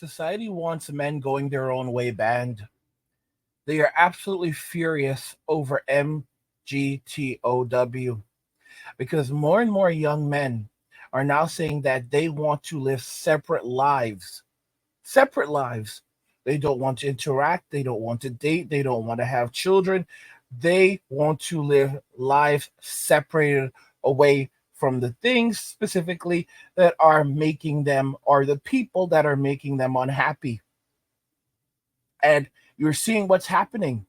Society wants men going their own way banned. They are absolutely furious over MGTOW because more and more young men are now saying that they want to live separate lives. Separate lives. They don't want to interact. They don't want to date. They don't want to have children. They want to live lives separated away from the things specifically that are making them, or the people that are making them unhappy. And you're seeing what's happening.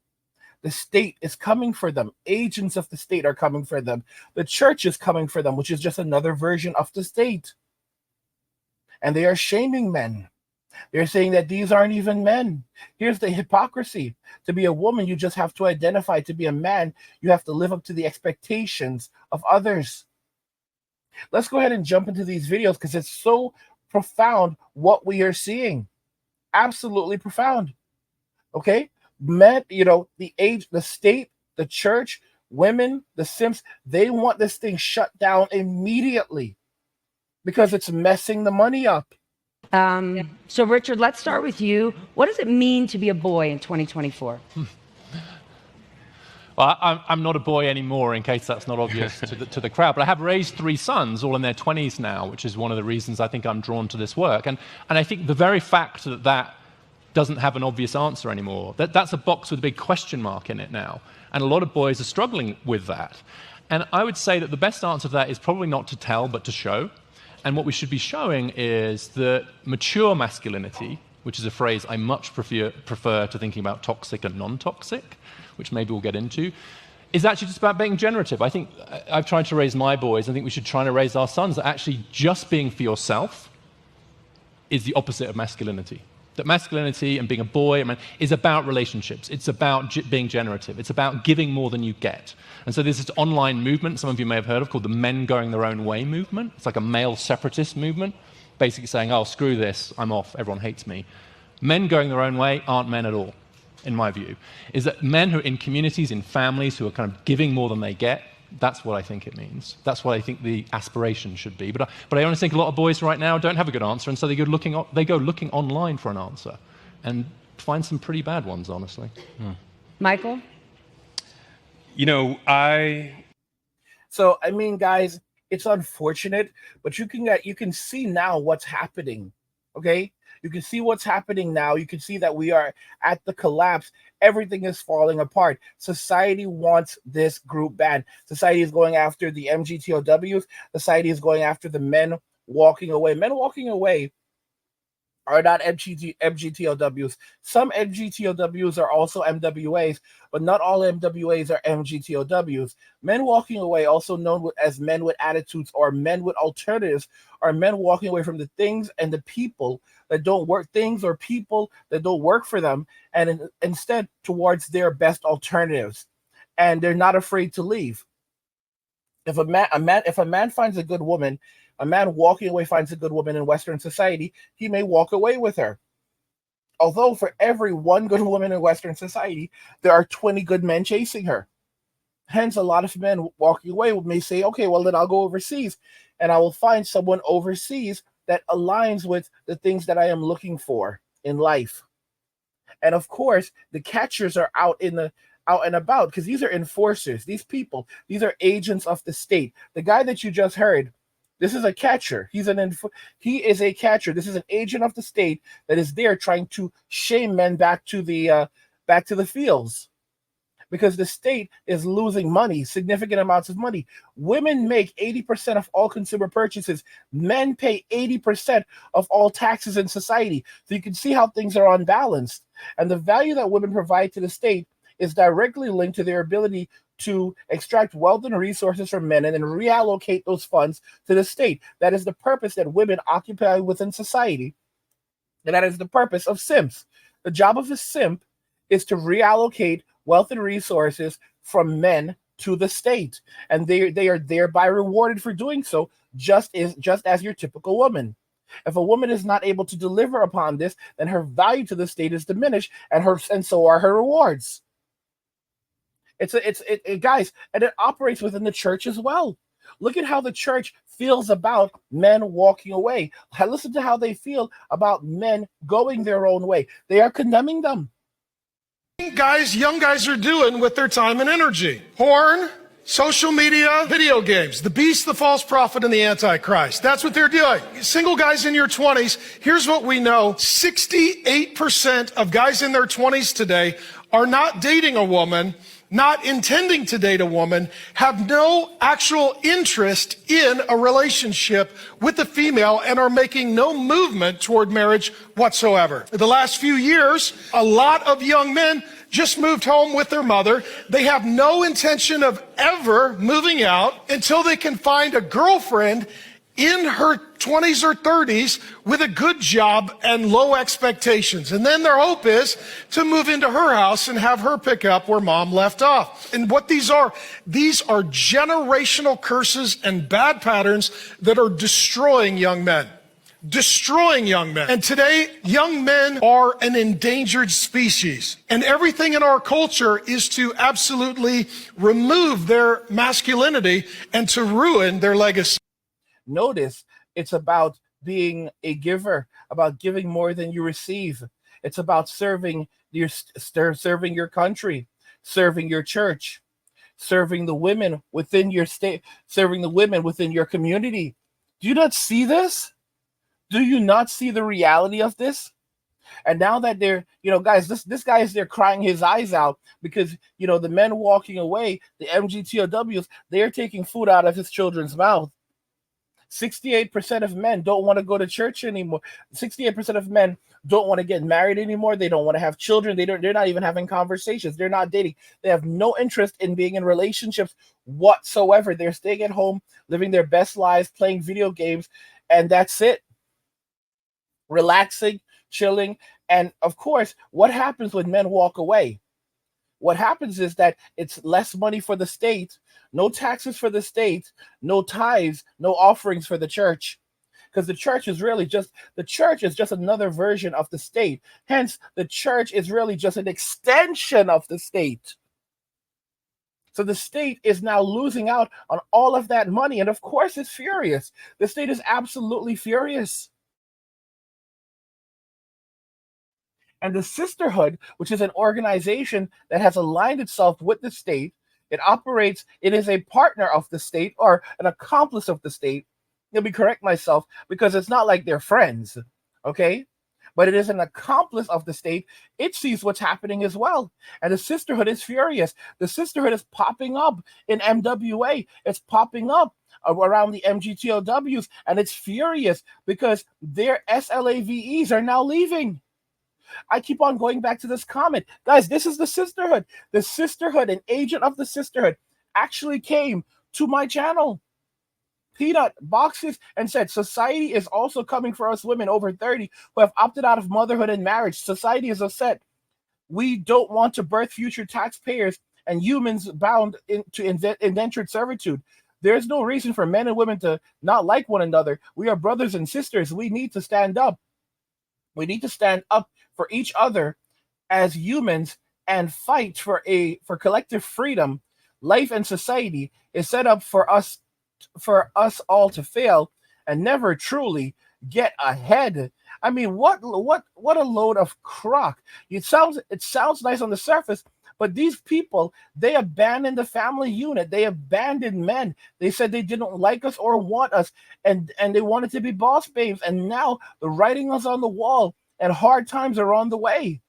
The state is coming for them. Agents of the state are coming for them. The church is coming for them, which is just another version of the state. And they are shaming men. They're saying that these aren't even men. Here's the hypocrisy. To be a woman, you just have to identify. To be a man, you have to live up to the expectations of others. Let's go ahead and jump into these videos because it's so profound what we are seeing. Absolutely profound. Okay? Men, the age, the state, the church, women, the simps, they want this thing shut down immediately because it's messing the money up. So Richard, let's start with you. What does it mean to be a boy in 2024? Well, I'm not a boy anymore, in case that's not obvious to the crowd, but I have raised 3 sons, all in their 20s now, which is one of the reasons I think I'm drawn to this work. And I think the very fact that doesn't have an obvious answer anymore, that's a box with a big question mark in it now. And a lot of boys are struggling with that. And I would say that the best answer to that is probably not to tell, but to show. And what we should be showing is that mature masculinity, which is a phrase I much prefer to thinking about toxic and non-toxic, which maybe we'll get into, is actually just about being generative. I think I've tried to raise my boys. I think we should try to raise our sons that actually just being for yourself is the opposite of masculinity. That masculinity and being a boy is about relationships. It's about being generative. It's about giving more than you get. And so there's this online movement, some of you may have heard of, called the Men Going Their Own Way movement. It's like a male separatist movement, basically saying, oh, screw this, I'm off, everyone hates me. Men going their own way aren't men at all, in my view. Is that men who are in communities, in families, who are kind of giving more than they get, that's what I think it means. That's what I think the aspiration should be. But I honestly think a lot of boys right now don't have a good answer, and so they go looking online for an answer and find some pretty bad ones, honestly. Michael? So, guys, it's unfortunate, but you can see now what's happening, okay? You can see what's happening now. You can see that we are at the collapse. Everything is falling apart. Society wants this group banned. Society is going after the MGTOWs. Society is going after the men walking away. Men walking away are not MGTOWs. Some MGTOWs are also MWAs, but not all MWAs are MGTOWs. Men walking away, also known as men with attitudes or men with alternatives, are men walking away from the things and the people that don't work, things or people that don't work for them, and instead towards their best alternatives. And they're not afraid to leave. If a man finds a good woman, a man walking away finds a good woman in Western society, he may walk away with her. Although for every one good woman in Western society, there are 20 good men chasing her. Hence, a lot of men walking away may say, okay, well, then I'll go overseas and I will find someone overseas that aligns with the things that I am looking for in life. And of course, the catchers are out and about because these are enforcers. These people, these are agents of the state. The guy that you just heard, this is a catcher. He is a catcher. This is an agent of the state that is there trying to shame men back to the fields, because the state is losing money, significant amounts of money. Women make 80% of all consumer purchases. Men pay 80% of all taxes in society. So you can see how things are unbalanced. And the value that women provide to the state is directly linked to their ability to extract wealth and resources from men and then reallocate those funds to the state. That is the purpose that women occupy within society. And that is the purpose of simps. The job of a simp is to reallocate wealth and resources from men to the state. And they are thereby rewarded for doing so, just as your typical woman. If a woman is not able to deliver upon this, then her value to the state is diminished, and so are her rewards. Guys, and it operates within the church as well. Look at how the church feels about men walking away. Listen to how they feel about men going their own way. They are condemning them. Young guys are doing with their time and energy. Porn, social media, video games, the beast, the false prophet, and the antichrist. That's what they're doing. Single guys in your 20s, here's what we know. 68% of guys in their 20s today are not dating a woman, not intending to date a woman, have no actual interest in a relationship with a female, and are making no movement toward marriage whatsoever. In the last few years, a lot of young men just moved home with their mother. They have no intention of ever moving out until they can find a girlfriend in her 20s or 30s with a good job and low expectations. And then their hope is to move into her house and have her pick up where mom left off. And what these are generational curses and bad patterns that are destroying young men. Destroying young men. And today, young men are an endangered species. And everything in our culture is to absolutely remove their masculinity and to ruin their legacy. Notice it's about being a giver, about giving more than you receive. It's about serving your country, serving your church, serving the women within your state, serving the women within your community. Do you not see this? Do you not see the reality of this? And now that they're, guys, this guy is there crying his eyes out because, the men walking away, the MGTOWs, they're taking food out of his children's mouth. 68% of men don't want to go to church anymore. 68% of men don't want to get married anymore. They don't want to have children. They're not even having conversations. They're not dating. They have no interest in being in relationships whatsoever. They're staying at home, living their best lives, playing video games, and that's it. Relaxing, chilling. And of course, what happens when men walk away? What happens is that it's less money for the state, no taxes for the state, no tithes, no offerings for the church. Because the church is just another version of the state. Hence, the church is really just an extension of the state. So the state is now losing out on all of that money. And of course, it's furious. The state is absolutely furious. And the sisterhood, which is an organization that has aligned itself with the state, it is a partner of the state or an accomplice of the state. Let me correct myself, because it's not like they're friends, okay? But it is an accomplice of the state. It sees what's happening as well. And the sisterhood is furious. The sisterhood is popping up in MWA. It's popping up around the MGTOWs, and it's furious because their SLAVEs are now leaving. I keep on going back to this comment. Guys, this is the sisterhood. The sisterhood, an agent of the sisterhood, actually came to my channel, Peanut Boxes, and said, society is also coming for us women over 30 who have opted out of motherhood and marriage. Society is upset. We don't want to birth future taxpayers and humans bound into indentured servitude. There's no reason for men and women to not like one another. We are brothers and sisters. We need to stand up. We need to stand up for each other as humans and fight for collective freedom. Life and society is set up for us all to fail and never truly get ahead. I mean, what a load of crock. It sounds nice on the surface, but these people, they abandoned the family unit. They abandoned men. They said they didn't like us or want us, and they wanted to be boss babes. And now the writing is on the wall, and hard times are on the way.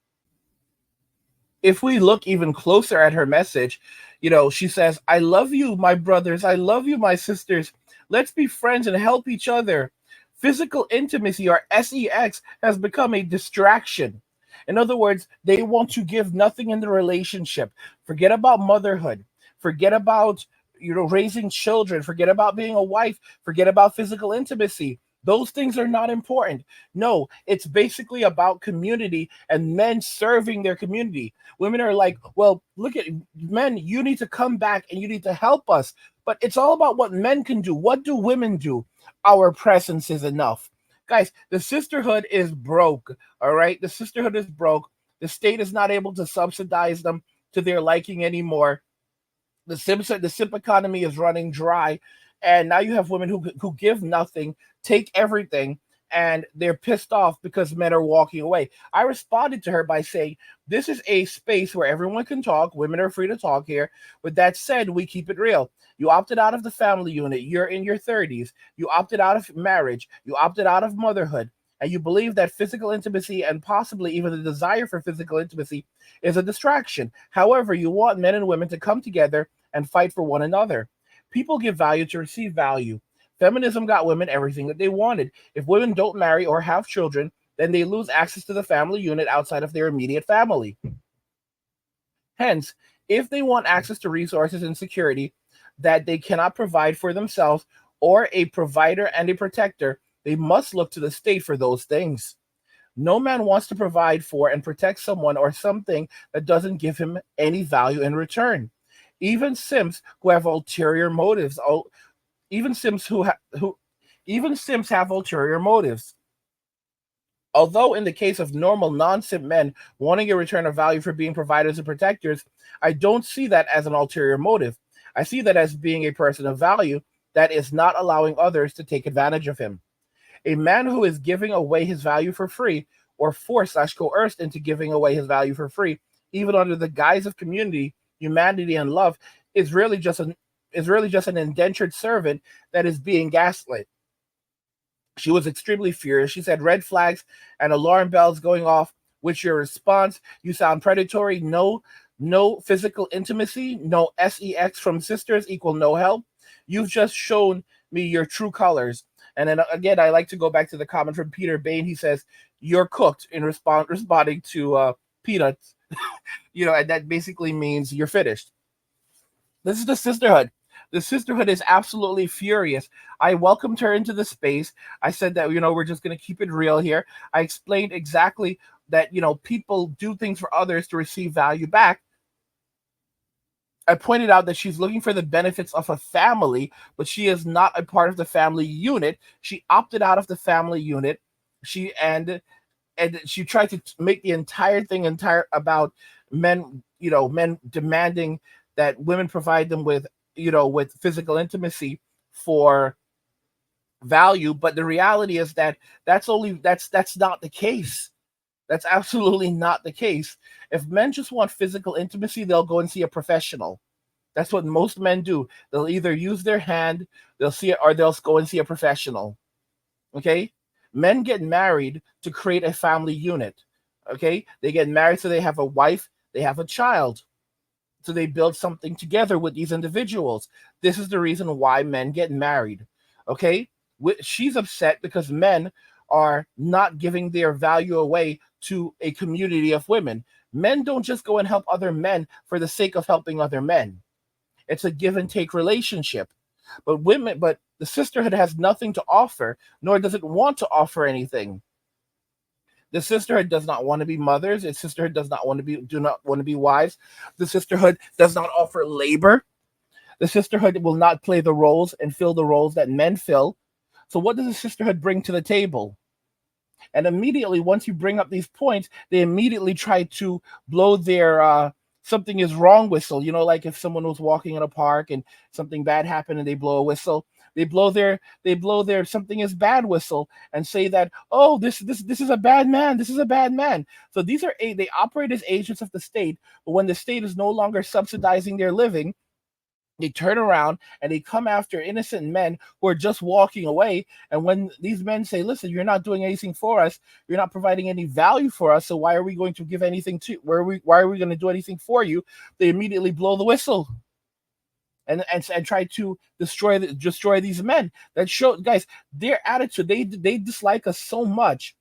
If we look even closer at her message, she says, I love you, my brothers. I love you, my sisters. Let's be friends and help each other. Physical intimacy, or sex, has become a distraction. In other words, they want to give nothing in the relationship. Forget about motherhood. Forget about, raising children. Forget about being a wife. Forget about physical intimacy. Those things are not important. No, it's basically about community and men serving their community. Women are like, well, look at men, you need to come back and you need to help us. But it's all about what men can do. What do women do? Our presence is enough. Guys, the sisterhood is broke, all right? The sisterhood is broke. The state is not able to subsidize them to their liking anymore. The simp economy is running dry. And now you have women who give nothing, take everything, and they're pissed off because men are walking away. I responded to her by saying, this is a space where everyone can talk. Women are free to talk here. With that said, we keep it real. You opted out of the family unit. You're in your 30s. You opted out of marriage. You opted out of motherhood. And you believe that physical intimacy and possibly even the desire for physical intimacy is a distraction. However, you want men and women to come together and fight for one another. People give value to receive value. Feminism got women everything that they wanted. If women don't marry or have children, then they lose access to the family unit outside of their immediate family. Hence, if they want access to resources and security that they cannot provide for themselves or a provider and a protector, they must look to the state for those things. No man wants to provide for and protect someone or something that doesn't give him any value in return. Even simps who have ulterior motives, even simps even simps have ulterior motives. Although in the case of normal non-simp men wanting a return of value for being providers and protectors, I don't see that as an ulterior motive. I see that as being a person of value that is not allowing others to take advantage of him. A man who is giving away his value for free or forced/coerced into giving away his value for free, even under the guise of community, humanity, and love, is really just an indentured servant that is being gaslit. She was extremely furious. She said, red flags and alarm bells going off. What's your response? You sound predatory. No physical intimacy. No sex from sisters equal no help. You've just shown me your true colors. And then again, I like to go back to the comment from Peter Bain. He says, you're cooked in responding to peanuts. And that basically means you're finished. This is the sisterhood. The sisterhood is absolutely furious. I welcomed her into the space. I said that, we're just going to keep it real here. I explained exactly that, people do things for others to receive value back. I pointed out that she's looking for the benefits of a family, but she is not a part of the family unit. She opted out of the family unit. She tried to make the entire thing about men, men demanding that women provide them with physical intimacy for value. But the reality is that that's not the case. That's absolutely not the case. If men just want physical intimacy, they'll go and see a professional. That's what most men do. They'll either use their hand, they'll see it, or they'll go and see a professional. Okay? Men get married to create a family unit. Okay? They get married so they have a wife, they have a child. So they build something together with these individuals. This is the reason why men get married. Okay? She's upset because men are not giving their value away to a community of women. Men don't just go and help other men for the sake of helping other men. It's a give and take relationship. But the sisterhood has nothing to offer, nor does it want to offer anything. The sisterhood does not want to be mothers. The sisterhood do not want to be wives. The sisterhood does not offer labor. The sisterhood will not play the roles and fill the roles that men fill. So what does the sisterhood bring to the table? And immediately, once you bring up these points, they immediately try to blow their something is wrong whistle. Like if someone was walking in a park and something bad happened and they blow a whistle, they blow their something is bad whistle and say that, oh, this is a bad man. This is a bad man. So they operate as agents of the state, but when the state is no longer subsidizing their living, they turn around and they come after innocent men who are just walking away. And when these men say, listen, you're not doing anything for us, you're not providing any value for us, so why are we going to give anything to why are we going to do anything for you? They immediately blow the whistle and try to destroy these men. That show, guys, their attitude, they dislike us so much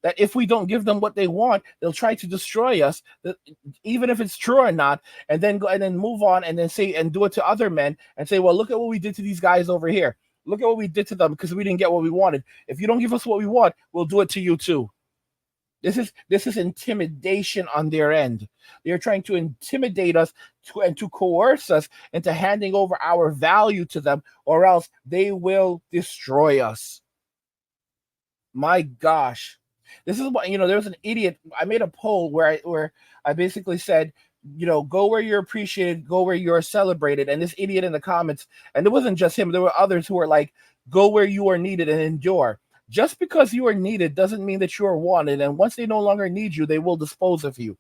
that if we don't give them what they want, they'll try to destroy us, even if it's true or not, and then go and then move on and then say and do it to other men and say, well, look at what we did to these guys over here. Look at what we did to them because we didn't get what we wanted. If you don't give us what we want, we'll do it to you too. This is intimidation on their end. They're trying to intimidate us and to coerce us into handing over our value to them, or else they will destroy us. My gosh. This is what, there was an idiot. I made a poll where I basically said, go where you're appreciated, go where you're celebrated. And this idiot in the comments, and it wasn't just him, there were others who were like, go where you are needed and endure. Just because you are needed doesn't mean that you are wanted. And once they no longer need you, they will dispose of you.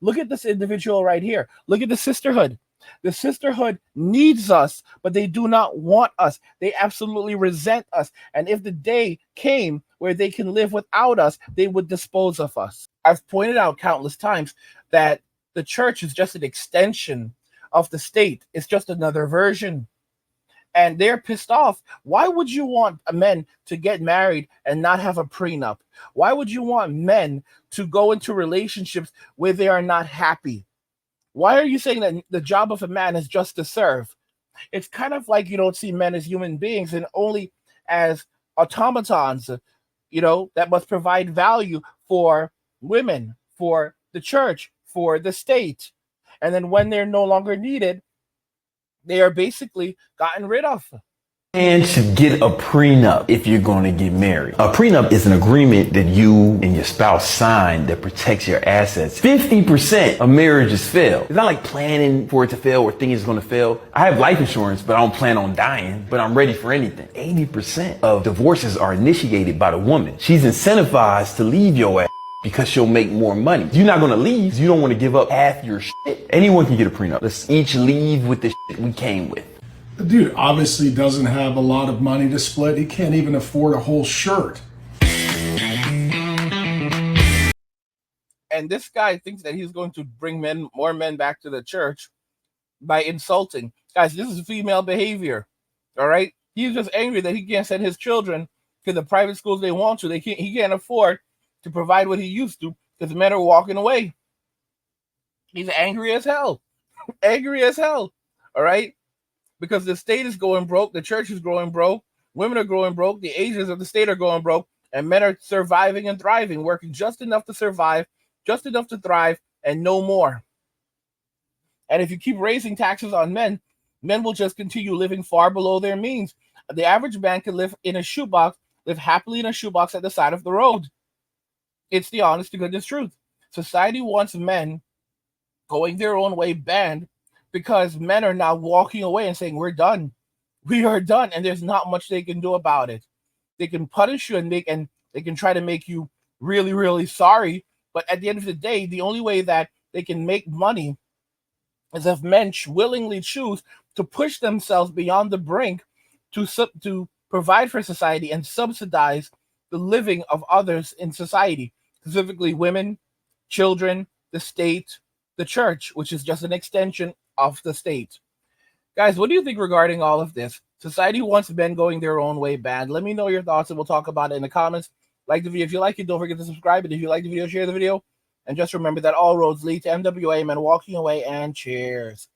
Look at this individual right here. Look at the sisterhood. The sisterhood needs us, but they do not want us. They absolutely resent us. And if the day came where they can live without us, they would dispose of us. I've pointed out countless times that the church is just an extension of the state. It's just another version. And they're pissed off. Why would you want men to get married and not have a prenup? Why would you want men to go into relationships where they are not happy? Why are you saying that the job of a man is just to serve? It's kind of like you don't see men as human beings and only as automatons, that must provide value for women, for the church, for the state. And then when they're no longer needed, they are basically gotten rid of. Man should get a prenup if you're going to get married. A prenup is an agreement that you and your spouse sign that protects your assets. 50% of marriages fail. It's not like planning for it to fail or thinking it's going to fail. I have life insurance, but I don't plan on dying, but I'm ready for anything. 80% of divorces are initiated by the woman. She's incentivized to leave your ass because she'll make more money. You're not going to leave. You don't want to give up half your shit. Anyone can get a prenup. Let's each leave with the shit we came with. The dude obviously doesn't have a lot of money to split. He can't even afford a whole shirt. And this guy thinks that he's going to bring more men back to the church by insulting. Guys, this is female behavior. All right? He's just angry that he can't send his children to the private schools they want to. He can't afford to provide what he used to because men are walking away. He's angry as hell. Angry as hell. All right? Because the state is going broke, the church is growing broke, women are growing broke, the agents of the state are going broke, and men are surviving and thriving, working just enough to survive, just enough to thrive, and no more. And if you keep raising taxes on men, men will just continue living far below their means. The average man can live happily in a shoebox at the side of the road. It's the honest to goodness truth. Society wants men going their own way banned because men are now walking away and saying, we're done. We are done. And there's not much they can do about it. They can punish you and they can try to make you really, really sorry. But at the end of the day, the only way that they can make money is if men willingly choose to push themselves beyond the brink to provide for society and subsidize the living of others in society, specifically women, children, the state, the church, which is just an extension of the state. Guys, what do you think regarding all of this? Society wants men going their own way bad. Let me know your thoughts and we'll talk about it in the comments. Like the video if you like it. Don't forget to subscribe. And if you like the video, share the video. And just remember that all roads lead to MWA, men walking away, and cheers.